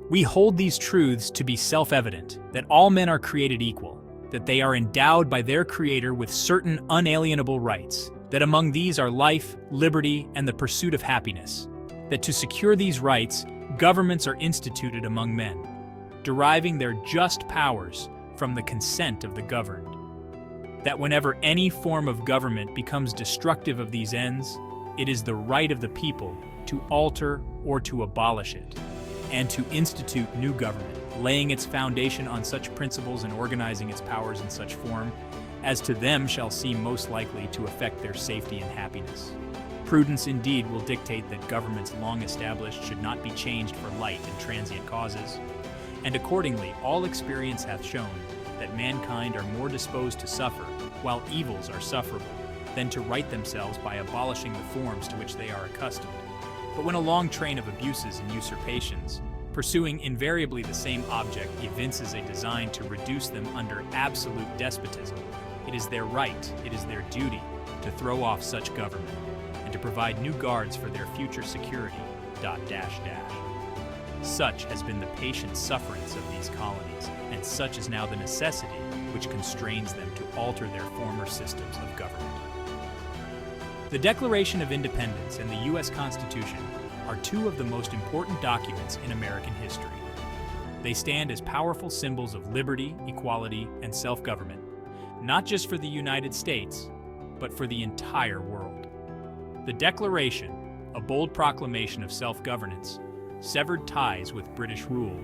We hold these truths to be self-evident, that all men are created equal, that they are endowed by their Creator with certain unalienable rights, that among these are life, liberty, and the pursuit of happiness, that to secure these rights, governments are instituted among men, deriving their just powers from the consent of the governed, that whenever any form of government becomes destructive of these ends, it is the right of the people to alter or to abolish it, and to institute new government, laying its foundation on such principles and organizing its powers in such form as to them shall seem most likely to affect their safety and happiness. Prudence indeed will dictate that governments long established should not be changed for light and transient causes, and accordingly all experience hath shown that mankind are more disposed to suffer, while evils are sufferable, than to right themselves by abolishing the forms to which they are accustomed. But when a long train of abuses and usurpations, pursuing invariably the same object, evinces a design to reduce them under absolute despotism, it is their right, it is their duty, to throw off such government, and to provide new guards for their future security. Such has been the patient sufferance of these colonies, and such is now the necessity which constrains them to alter their former systems of government. The Declaration of Independence and the U.S. Constitution are two of the most important documents in American history. They stand as powerful symbols of liberty, equality, and self-government, not just for the United States, but for the entire world. The Declaration, a bold proclamation of self-governance, severed ties with British rule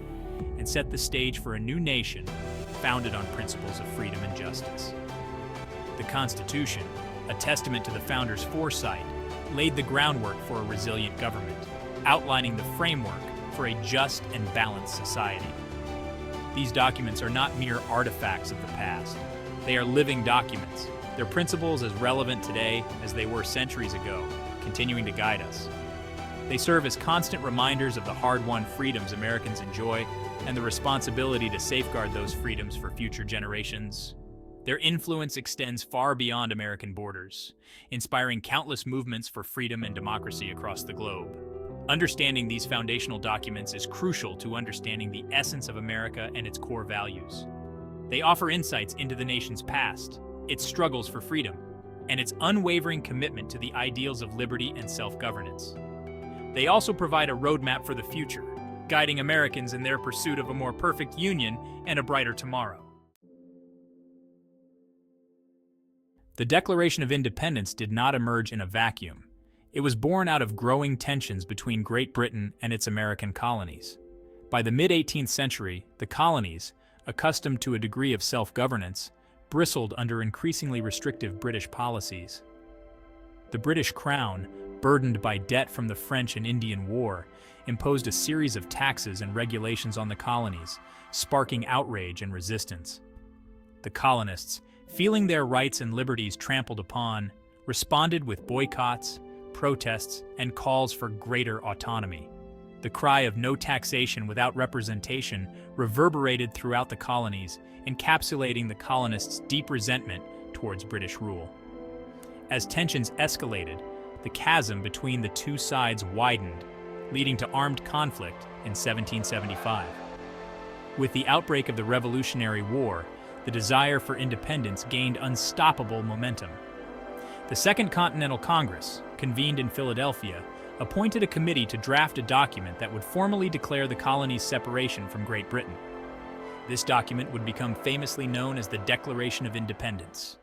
and set the stage for a new nation founded on principles of freedom and justice. The Constitution, a testament to the founders' foresight, laid the groundwork for a resilient government, outlining the framework for a just and balanced society. These documents are not mere artifacts of the past. They are living documents, their principles as relevant today as they were centuries ago, continuing to guide us. They serve as constant reminders of the hard-won freedoms Americans enjoy and the responsibility to safeguard those freedoms for future generations. Their influence extends far beyond American borders, inspiring countless movements for freedom and democracy across the globe. Understanding these foundational documents is crucial to understanding the essence of America and its core values. They offer insights into the nation's past, its struggles for freedom, and its unwavering commitment to the ideals of liberty and self-governance. They also provide a roadmap for the future, guiding Americans in their pursuit of a more perfect union and a brighter tomorrow. The Declaration of Independence did not emerge in a vacuum. It was born out of growing tensions between Great Britain and its American colonies. By the mid-18th century, the colonies, accustomed to a degree of self-governance, bristled under increasingly restrictive British policies. The British Crown, burdened by debt from the French and Indian War, imposed a series of taxes and regulations on the colonies, sparking outrage and resistance. The colonists, feeling their rights and liberties trampled upon, responded with boycotts, protests, and calls for greater autonomy. The cry of no taxation without representation reverberated throughout the colonies, encapsulating the colonists' deep resentment towards British rule. As tensions escalated, the chasm between the two sides widened, leading to armed conflict in 1775. With the outbreak of the Revolutionary War, the desire for independence gained unstoppable momentum. The Second Continental Congress, convened in Philadelphia, appointed a committee to draft a document that would formally declare the colony's separation from Great Britain. This document would become famously known as the Declaration of Independence.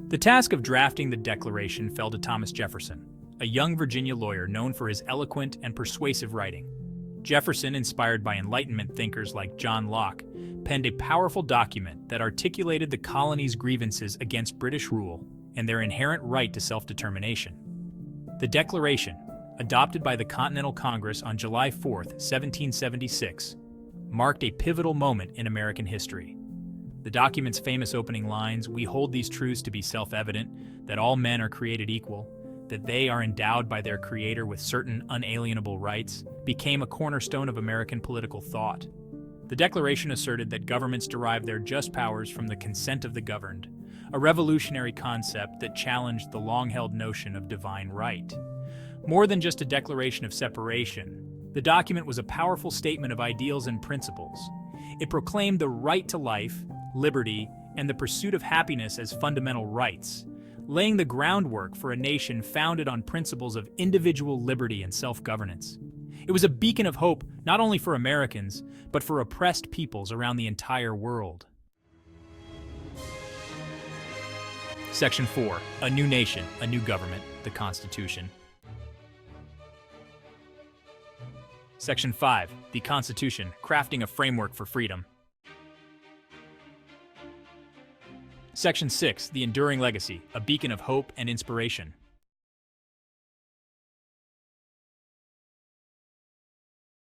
The task of drafting the Declaration fell to Thomas Jefferson, a young Virginia lawyer known for his eloquent and persuasive writing. Jefferson, inspired by Enlightenment thinkers like John Locke, penned a powerful document that articulated the colonies' grievances against British rule and their inherent right to self-determination. The Declaration, adopted by the Continental Congress on July 4, 1776, marked a pivotal moment in American history. The document's famous opening lines, "We hold these truths to be self-evident, that all men are created equal, that they are endowed by their Creator with certain unalienable rights," became a cornerstone of American political thought. The Declaration asserted that governments derive their just powers from the consent of the governed, a revolutionary concept that challenged the long-held notion of divine right. More than just a declaration of separation, the document was a powerful statement of ideals and principles. It proclaimed the right to life, liberty, and the pursuit of happiness as fundamental rights, laying the groundwork for a nation founded on principles of individual liberty and self-governance. It was a beacon of hope not only for Americans, but for oppressed peoples around the entire world. Section 4. A new nation, a new government, the Constitution. Section 5. The Constitution, crafting a framework for freedom. Section 6. The enduring legacy, a beacon of hope and inspiration.